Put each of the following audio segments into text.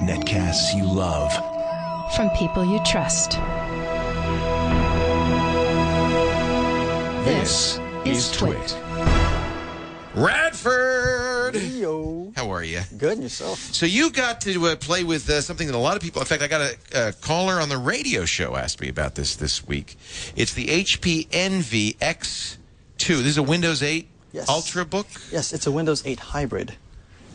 Netcasts you love. From people you trust. This is Twit. Radford! Yo. How are you? Good, and yourself? So you got to play with something that a lot of people... In fact, I got a caller on the radio show asked me about this week. It's the HP Envy2. This is a Windows 8 Ultrabook? Yes, it's a Windows 8 hybrid.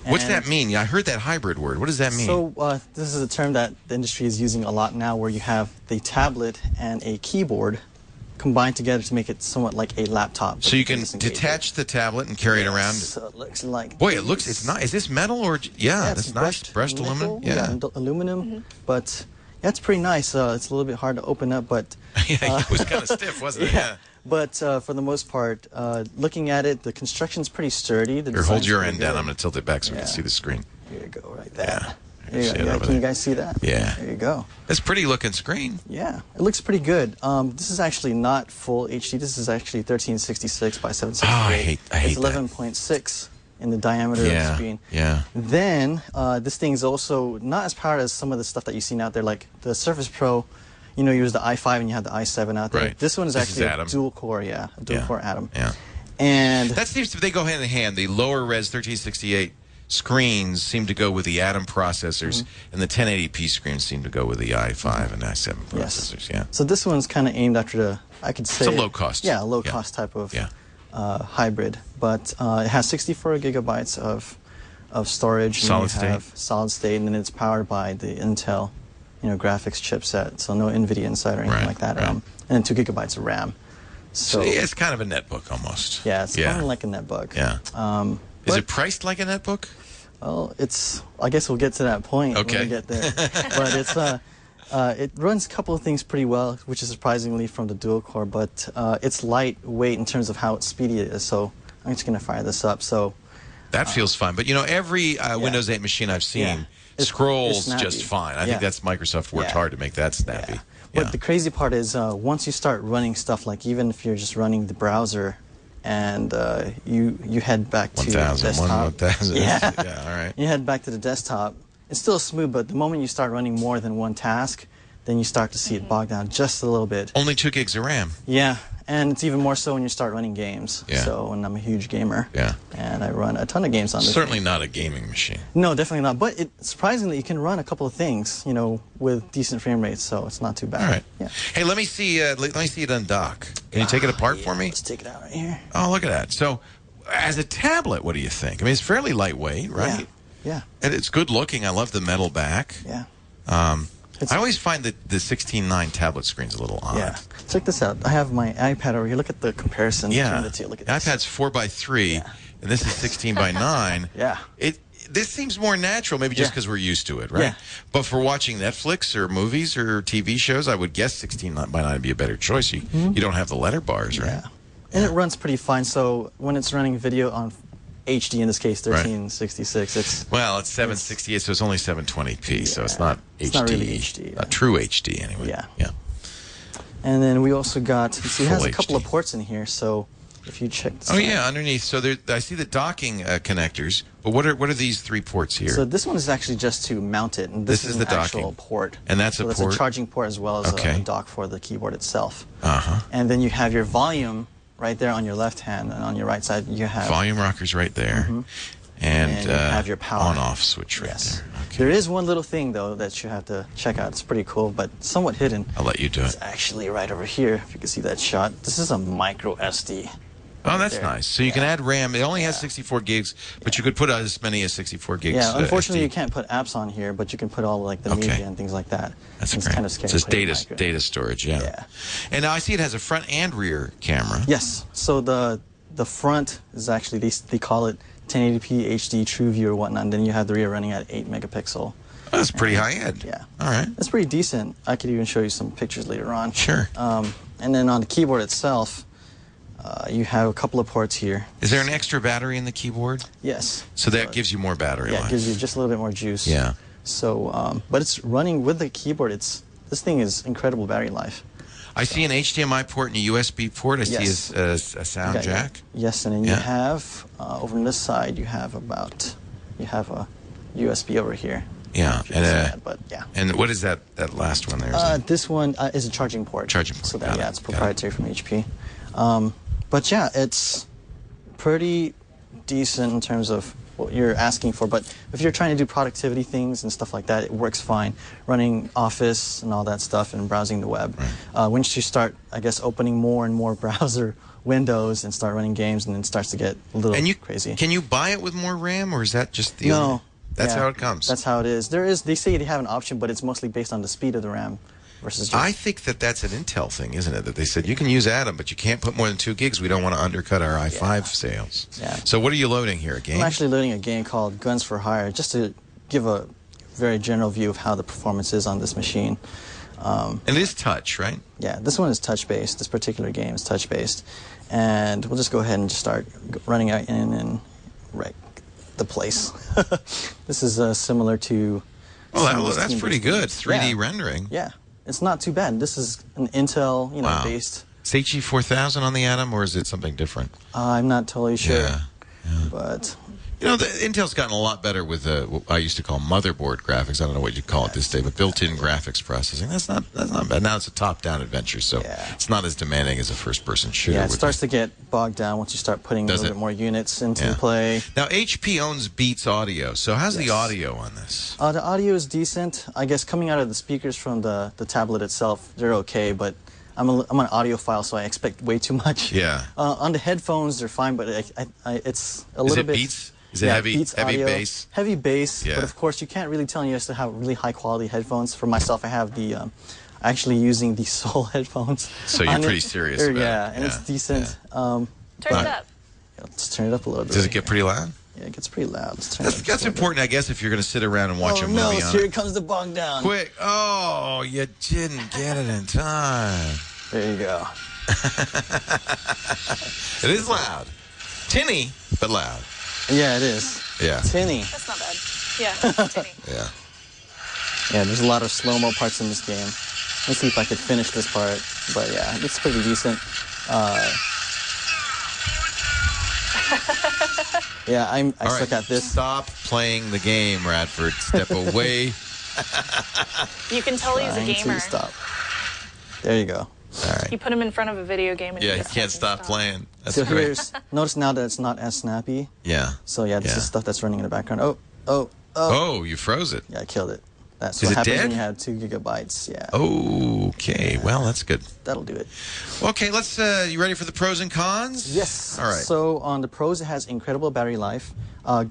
What's that mean? I heard that hybrid word. What does that mean? So this is a term that the industry is using a lot now, where you have the tablet and a keyboard combined together to make it somewhat like a laptop. So you can detach the tablet and carry it around. So it looks like... Boy, it looks... It's not... Is this metal or... Yeah, that's nice. Brushed aluminum? Yeah, aluminum. But yeah, it's pretty nice. It's a little bit hard to open up, but... Yeah, it was kind of stiff, wasn't it? Yeah. But for the most part, looking at it, the construction's pretty sturdy. Here, hold your end down. I'm going to tilt it back so we can see the screen. Here you go, right there. Yeah. There you go. Can you guys see that? Yeah. There you go. That's a pretty looking screen. Yeah, it looks pretty good. This is actually not full HD. This is actually 1366 by 768. Oh, I hate It's 11.6 in the diameter of the screen. Yeah. Then this thing's also not as powered as some of the stuff that you've seen out there, like the Surface Pro. You know, you use the i5 and you have the i7 out there. Right. This one is actually a dual core, a dual core Atom. Yeah. And that seems to, they go hand in hand. The lower res 1368 screens seem to go with the Atom processors, and the 1080p screens seem to go with the i5 and i7 processors. Yeah. So this one's kind of aimed after the, I could say, it's a low cost. Yeah, low cost type of hybrid. But it has 64 gigabytes of storage. Solid state. Solid state, and then it's powered by the Intel, graphics chipset. So no NVIDIA inside or anything like that. And then 2 gigabytes of RAM. So yeah, it's kind of a netbook almost. Yeah, it's kind of like a netbook. Yeah. Is it priced like a netbook? Well, I guess we'll get to that point when we get there. But it's it runs a couple of things pretty well, which is surprisingly from the dual core. But it's lightweight in terms of how speedy it is. So I'm just going to fire this up. So that feels fine. But every Windows 8 machine I've seen scrolls just fine. I think that's Microsoft worked hard to make that snappy. Yeah. But the crazy part is once you start running stuff, like even if you're just running the browser and you head back to the desktop. 1000. Yeah. Yeah, all right. You head back to the desktop. It's still smooth, but the moment you start running more than one task, then you start to see it bog down just a little bit. Only 2 gigs of RAM. Yeah. And it's even more so when you start running games. Yeah. So, and I'm a huge gamer. Yeah. And I run a ton of games on this. Certainly not a gaming machine. No, definitely not. But surprisingly, you can run a couple of things, with decent frame rates. So it's not too bad. All right. Yeah. Hey, let me see it undock. Can you take it apart for me? Let's take it out right here. Oh, look at that. So, as a tablet, what do you think? I mean, it's fairly lightweight, right? Yeah. And it's good looking. I love the metal back. Yeah. I always find that the 16:9 tablet screen's a little odd. Yeah. Check this out. I have my iPad over here. Look at the comparison between the two. Look at the this. iPad's 4:3, and this is 16:9. Yeah. This seems more natural, maybe just because we're used to it, right? Yeah. But for watching Netflix or movies or TV shows, I would guess 16:9 would be a better choice. You don't have the letter bars, right? Yeah. And it runs pretty fine. So when it's running video on HD, in this case 1366, it's 768, so it's only 720p, so it's not HD. It's not really HD. Not true HD anyway. Yeah. And then we also got, it has a couple HD. of ports in here, so if you check this out. Underneath. So I see the docking connectors, but what are these 3 ports here? So this one is actually just to mount it, and this is the an actual docking port. And that's a port? That's a charging port as well as a dock for the keyboard itself. Uh-huh. And then you have your volume right there on your left hand, and on your right side you have... Volume rockers right there. And you have your power on-off switch right there. Okay. There is one little thing, though, that you have to check out. It's pretty cool, but somewhat hidden. I'll let you do it. It's actually right over here, if you can see that shot. This is a micro SD. Oh, that's nice. So you can add RAM. It only has 64 gigs, but you could put as many as 64 gigs. Yeah, unfortunately, you can't put apps on here, but you can put all the media and things like that. That's it's great. kind of scary. It's just data storage, yeah. And now I see it has a front and rear camera. Yes. So the front is actually, they call it 1080p HD True View or whatnot, and then you have the rear running at 8 megapixel. Oh, that's pretty high end. Yeah. All right. That's pretty decent. I could even show you some pictures later on. Sure. And then on the keyboard itself, you have a couple of ports here. Is there an extra battery in the keyboard? Yes. So that gives you more battery life. Yeah, it gives you just a little bit more juice. Yeah. So, but it's running with the keyboard. This thing is incredible battery life. I see an HDMI port and a USB port. I see a sound jack. Yes, and then you have, over on this side, you have about you have a USB over here. Yeah, but yeah. And what is that last one there? This one is a charging port. Charging port. So that, it's proprietary from HP. But yeah, it's pretty decent in terms of what you're asking for. But if you're trying to do productivity things and stuff like that, it works fine. Running Office and all that stuff and browsing the web. Right. Once you start, I guess, opening more and more browser windows and start running games, and then it starts to get a little crazy. Can you buy it with more RAM, or is that just the No. That's how it comes. That's how it is. They say they have an option, but it's mostly based on the speed of the RAM versus just... I think that's an Intel thing, isn't it? That they said you can use Atom, but you can't put more than 2 gigs. We don't want to undercut our i5 sales. Yeah. So what are you loading here? A game? I'm actually loading a game called Guns for Hire, just to give a very general view of how the performance is on this machine. And it is touch, right? Yeah, this one is touch-based. This particular game is touch-based. And we'll just go ahead and just start running it in and wreck the place. This is similar to... Well, that's pretty good. 3D rendering. Yeah, it's not too bad. This is an Intel, based... It's HE4000 on the Atom, or is it something different? I'm not totally sure. But... the Intel's gotten a lot better with what I used to call motherboard graphics. I don't know what you'd call it this day, but built-in graphics processing. That's not bad. Now it's a top-down adventure, so it's not as demanding as a first-person shooter. Yeah, it starts to get bogged down once you start putting a little bit more units into play. Now, HP owns Beats Audio, so how's the audio on this? The audio is decent. I guess coming out of the speakers from the tablet itself, they're okay, but I'm an audiophile, so I expect way too much. Yeah. On the headphones, they're fine, but it's a little bit... Beats? Is it heavy bass? Heavy bass, but of course you can't really tell unless to have really high quality headphones. For myself, I have the actually using the Soul headphones. So you're pretty serious about it. Yeah, and it's decent. Turn it up. Let's turn it up a little bit. Does it get pretty loud? Yeah, it gets pretty loud. That's important, I guess, if you're going to sit around and watch a movie on it. Here comes the bog down. Quick. Oh, you didn't get it in time. There you go. It is loud. Tinny, but loud. Yeah, it is. Yeah. Tinny. That's not bad. Yeah, tinny. Yeah, there's a lot of slow-mo parts in this game. Let's see if I could finish this part. But yeah, it's pretty decent. Yeah, I suck at this. Stop playing the game, Radford. Step away. You can tell he's a gamer. Stop. There you go. All right. You put him in front of a video game and he can't stop playing. That's so great. Notice now that it's not as snappy. Yeah. So yeah, this is stuff that's running in the background. Oh, you froze it. Yeah, I killed it. That's what happens dead? when you have 2 gigabytes. Yeah. Okay. Yeah. Well, that's good. That'll do it. Okay, let's. You ready for the pros and cons? Yes. All right. So on the pros, it has incredible battery life,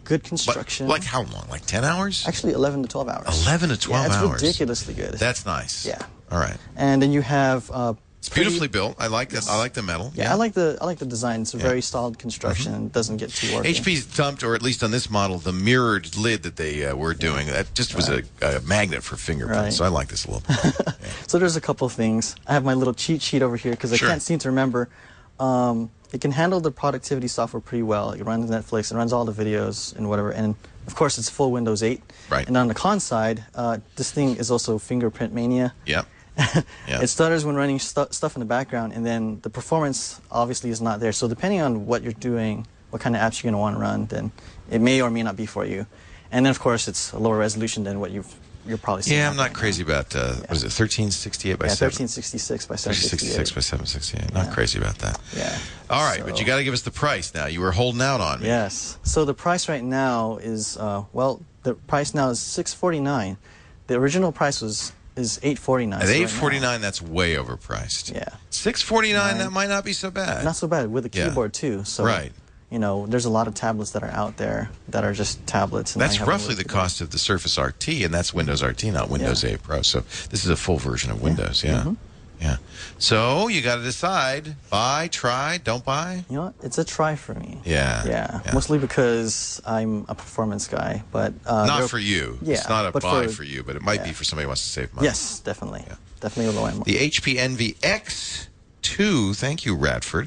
good construction. Like how long? Like 10 hours? Actually, 11 to 12 hours. 11 to 12 hours. It's ridiculously good. That's nice. Yeah. All right. And then you have. It's beautifully built. I like it. I like the metal. Yeah, I like the design. It's a very solid construction. And doesn't get too worky. HP's dumped, or at least on this model, the mirrored lid that they were doing. That just was a magnet for fingerprints. So I like this a little bit. So there's a couple of things. I have my little cheat sheet over here because I can't seem to remember. It can handle the productivity software pretty well. It runs Netflix. It runs all the videos and whatever. And of course, it's full Windows 8. Right. And on the con side, this thing is also fingerprint mania. Yep. It stutters when running stuff in the background, and then the performance obviously is not there. So depending on what you're doing, what kind of apps you're going to want to run, then it may or may not be for you. And then, of course, it's a lower resolution than what you're probably seeing. Yeah, I'm not crazy about, what is it, 1368 by 1366 by 768. 1366 by 768. Not crazy about that. Yeah. All right, but you got to give us the price now. You were holding out on me. Yes. So the price right now is, the price now is $649. The original price is $849. At $849, that's way overpriced. Yeah. $649, that might not be so bad. Not so bad with a keyboard too. So there's a lot of tablets that are out there that are just tablets. And that's roughly the cost of the Surface RT, and that's Windows RT, not Windows 8 Pro. So this is a full version of Windows. Yeah. So you got to decide: buy, try, don't buy. You know what? It's a try for me. Yeah. Mostly because I'm a performance guy, but not for you. Yeah, it's not a buy for you, but it might be for somebody who wants to save money. Yes, definitely. Definitely a low end. The HP Envy X2. Thank you, Radford.